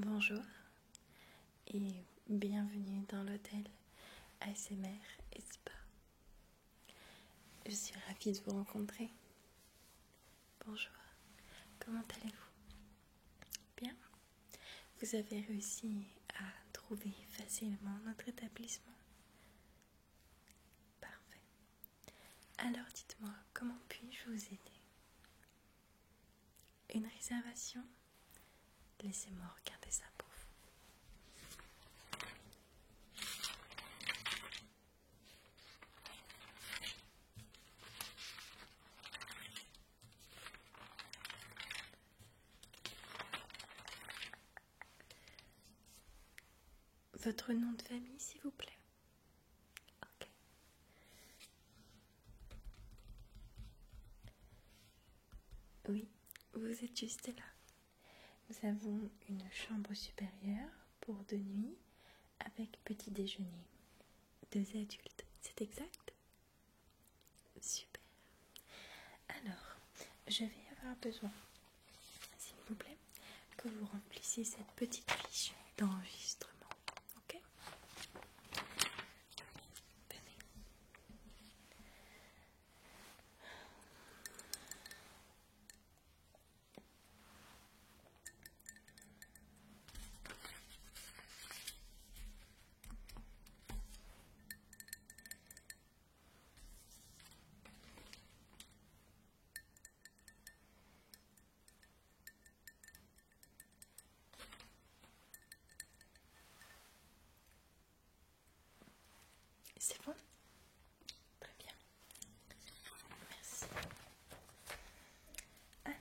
Bonjour et bienvenue dans l'hôtel ASMR et Spa. Je suis ravie de vous rencontrer. Bonjour, comment allez-vous? Bien? Vous avez réussi à trouver facilement notre établissement? Parfait. Alors dites-moi, comment puis-je vous aider? Une réservation? Laissez-moi regarder ça pour vous. Votre nom de famille, s'il vous plaît? Ok. Oui, vous êtes juste là. Nous avons une chambre supérieure pour 2 nuits avec petit déjeuner. 2 adultes, c'est exact? Super. Alors, je vais avoir besoin, s'il vous plaît, que vous remplissiez cette petite fiche d'enregistrement. Ok? Venez. C'est bon? Très bien. Merci. Alors,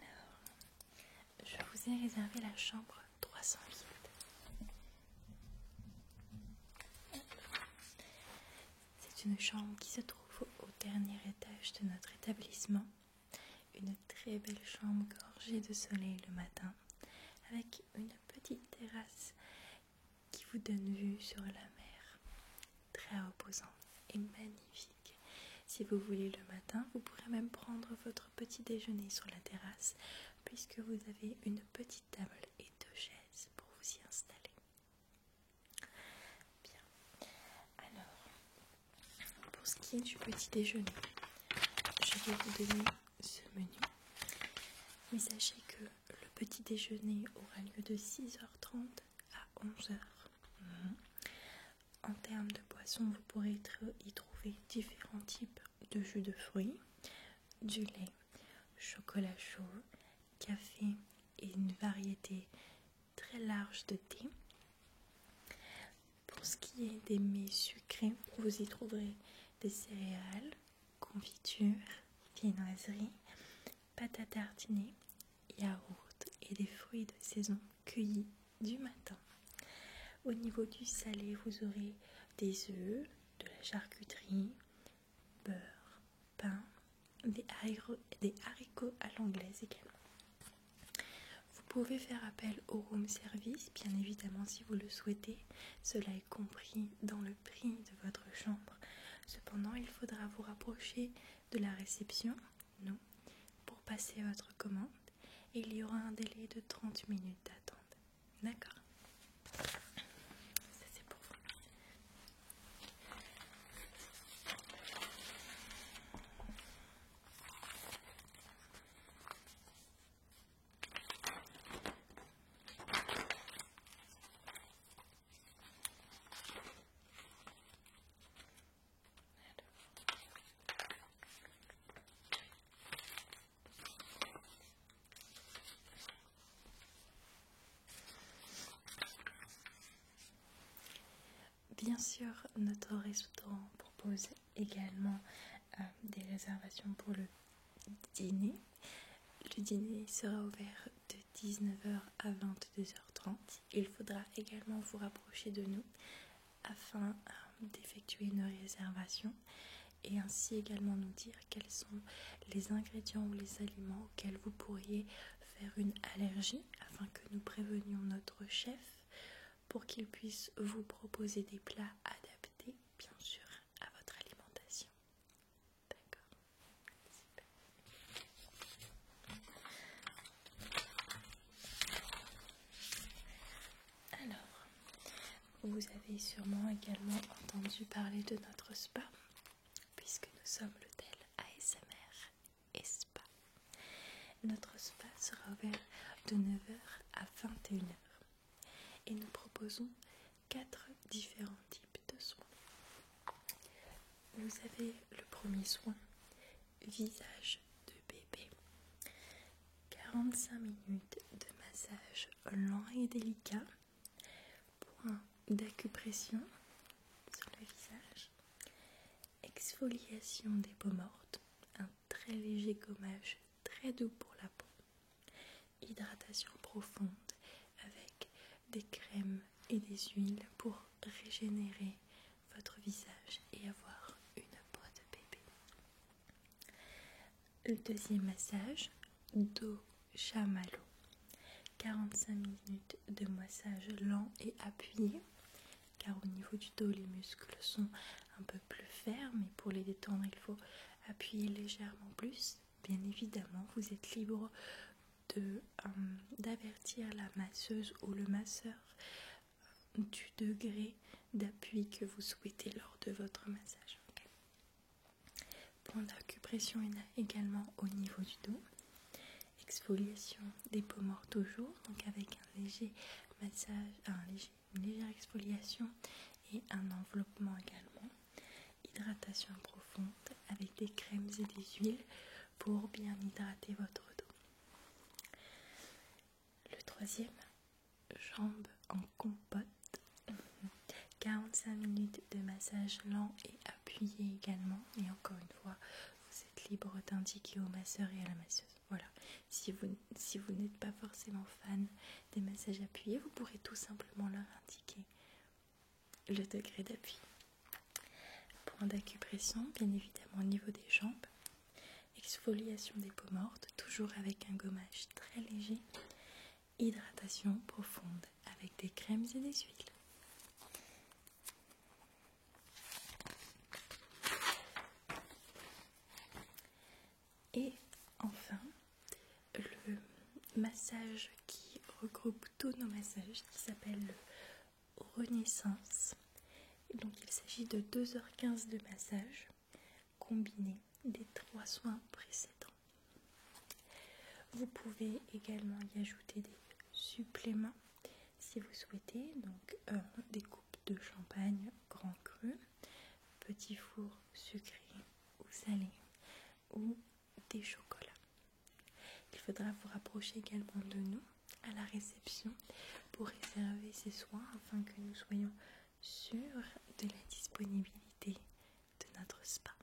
je vous ai réservé la chambre 308. C'est une chambre qui se trouve au dernier étage de notre établissement. Une très belle chambre gorgée de soleil le matin, avec une petite terrasse qui vous donne vue sur la mer, très reposante et magnifique. Si vous voulez le matin, vous pourrez même prendre votre petit déjeuner sur la terrasse, puisque vous avez une petite table et 2 chaises pour vous y installer. Bien. Alors, pour ce qui est du petit déjeuner, je vais vous donner ce menu. Mais sachez que le petit déjeuner aura lieu de 6h30 à 11h. En termes de boissons, vous pourrez y trouver différents types de jus de fruits, du lait, chocolat chaud, café et une variété très large de thé. Pour ce qui est des mets sucrés, vous y trouverez des céréales, confitures, viennoiseries, pâte à tartiner, yaourt et des fruits de saison cueillis du matin. Au niveau du salé, vous aurez des œufs, de la charcuterie, beurre, pain, des haricots à l'anglaise également. Vous pouvez faire appel au room service, bien évidemment si vous le souhaitez. Cela est compris dans le prix de votre chambre. Cependant, il faudra vous rapprocher de la réception, nous, pour passer votre commande. Et il y aura un délai de 30 minutes d'attente. D'accord ? Ça, c'est pour vous. Bien sûr, notre restaurant propose également des réservations pour le dîner. Le dîner sera ouvert de 19h à 22h30. Il faudra également vous rapprocher de nous afin d'effectuer une réservation et ainsi également nous dire quels sont les ingrédients ou les aliments auxquels vous pourriez faire une allergie afin que nous prévenions notre chef pour qu'il puisse vous proposer des plats adaptés, bien sûr, à votre alimentation. D'accord. Super. Vous avez sûrement également entendu parler de notre spa, puisque nous sommes l'hôtel ASMR et Spa. Notre spa sera ouvert de 9 h à 21 h et nous proposons 4 différents types de soins. Vous avez le premier soin, visage de bébé. 45 minutes de massage lent et délicat, point d'acupression sur le visage, exfoliation des peaux mortes, un très léger gommage très doux pour la peau, hydratation profonde avec des crèmes et des huiles pour régénérer votre visage et avoir une peau de bébé. Le deuxième massage, dos chamallow. 45 minutes de massage lent et appuyé, car au niveau du dos les muscles sont un peu plus fermes et pour les détendre il faut appuyer légèrement plus. Bien évidemment, vous êtes libre d'avertir la masseuse ou le masseur du degré d'appui que vous souhaitez lors de votre massage. Okay. Point d'acupression également au niveau du dos. Exfoliation des peaux mortes toujours, donc avec un léger massage, une légère exfoliation et un enveloppement également. Hydratation profonde avec des crèmes et des huiles pour bien hydrater votre dos. Le troisième, jambes en compote. 45 minutes de massage lent et appuyé également. Et encore une fois, vous êtes libre d'indiquer au masseur et à la masseuse. Voilà. Si vous n'êtes pas forcément fan des massages appuyés, vous pourrez tout simplement leur indiquer le degré d'appui. Point d'acupression, bien évidemment au niveau des jambes. Exfoliation des peaux mortes, toujours avec un gommage très léger. Hydratation profonde avec des crèmes et des huiles. Et enfin, le massage qui regroupe tous nos massages, qui s'appelle le Renaissance. Donc il s'agit de 2h15 de massage combiné des 3 soins précédents. Vous pouvez également y ajouter des suppléments si vous souhaitez, donc des coupes de champagne grand cru, petit four sucré ou salé ou des chocolats. Il faudra vous rapprocher également de nous à la réception pour réserver ces soins afin que nous soyons sûrs de la disponibilité de notre spa.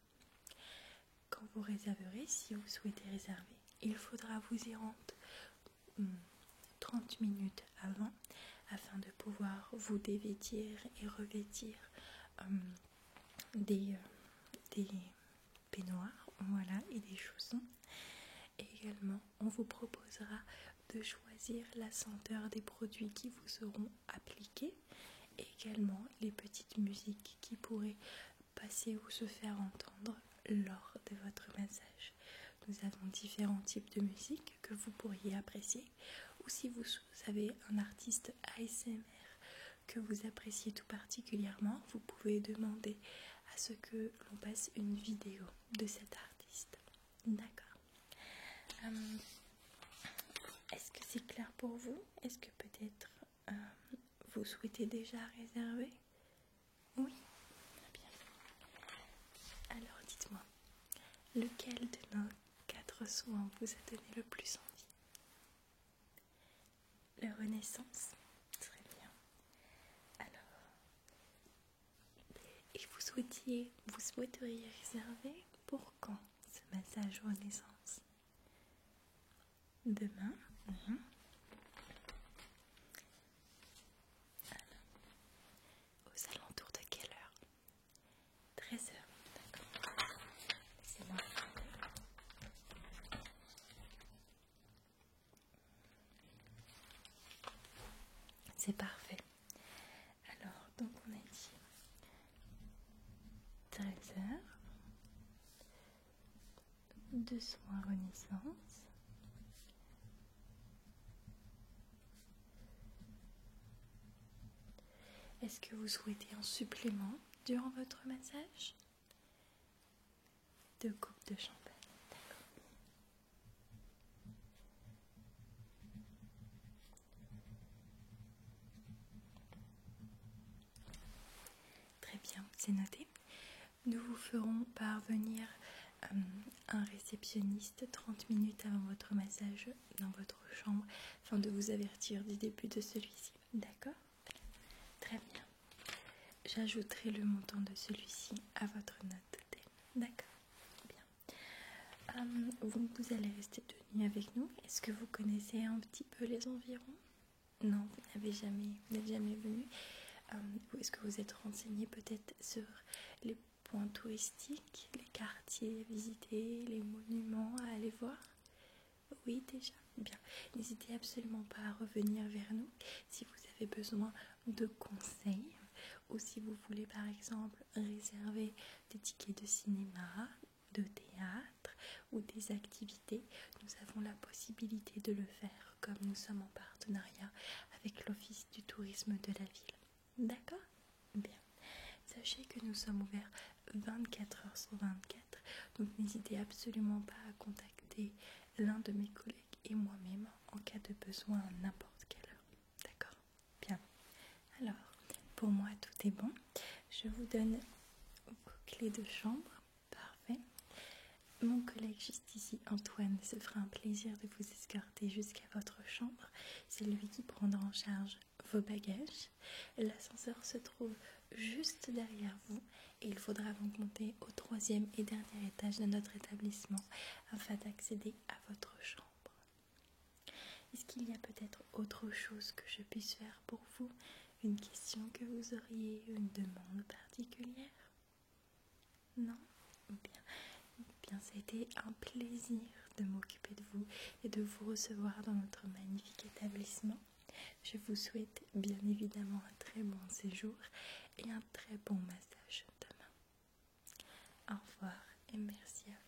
Quand vous réserverez, si vous souhaitez réserver, il faudra vous y rendre 30 minutes avant afin de pouvoir vous dévêtir et revêtir des peignoirs, voilà, et des chaussons. Et également, on vous proposera de choisir la senteur des produits qui vous seront appliqués et également les petites musiques qui pourraient passer ou se faire entendre lors de votre massage. Nous avons différents types de musique que vous pourriez apprécier, ou si vous avez un artiste ASMR que vous appréciez tout particulièrement, vous pouvez demander à ce que l'on passe une vidéo de cet artiste. D'accord. Est-ce que c'est clair pour vous? Est-ce que peut-être vous souhaitez déjà réserver? Oui, très bien. Alors dites-moi, lequel de nos 4 soins vous a donné le plus envie? Le Renaissance? Très bien. Alors, et vous souhaiteriez réserver pour quand ce massage Renaissance? Demain? Alors, aux alentours de quelle heure? 13 h, d'accord. Laissez-moi regarder. C'est parfait. Alors, donc on a dit 13 h, 2 soins Renaissance. Est-ce que vous souhaitez un supplément durant votre massage? 2 coupes de champagne. D'accord. Très bien, c'est noté. Nous vous ferons parvenir un réceptionniste 30 minutes avant votre massage dans votre chambre afin de vous avertir du début de celui-ci. D'accord? Très bien. J'ajouterai le montant de celui-ci à votre note d'hôtel. D'accord? Bien. Vous allez rester 2 nuits avec nous. Est-ce que vous connaissez un petit peu les environs? Non, vous n'êtes jamais venu. Est-ce que vous êtes renseigné peut-être sur les points touristiques, les quartiers à visiter, les monuments à aller voir? Oui, déjà. Bien. N'hésitez absolument pas à revenir vers nous si vous avez besoin de conseils ou si vous voulez par exemple réserver des tickets de cinéma, de théâtre ou des activités. Nous avons la possibilité de le faire comme nous sommes en partenariat avec l'Office du tourisme de la ville. D'accord? Bien. Sachez que nous sommes ouverts 24 heures sur 24, donc n'hésitez absolument pas à contacter l'un de mes collègues et moi-même en cas de besoin à n'importe quelle heure. D'accord? Bien. Alors, pour moi, tout est bon. Je vous donne vos clés de chambre. Parfait. Mon collègue juste ici, Antoine, se fera un plaisir de vous escorter jusqu'à votre chambre. C'est lui qui prendra en charge vos bagages. L'ascenseur se trouve juste derrière vous et il faudra donc monter au 3e et dernier étage de notre établissement afin d'accéder à votre chambre. Est-ce qu'il y a peut-être autre chose que je puisse faire pour vous? Une question que vous auriez, une demande particulière? Non? Bien. Bien, ça a été un plaisir de m'occuper de vous et de vous recevoir dans notre magnifique établissement. Je vous souhaite bien évidemment un très bon séjour et un très bon massage demain. Au revoir et merci à vous.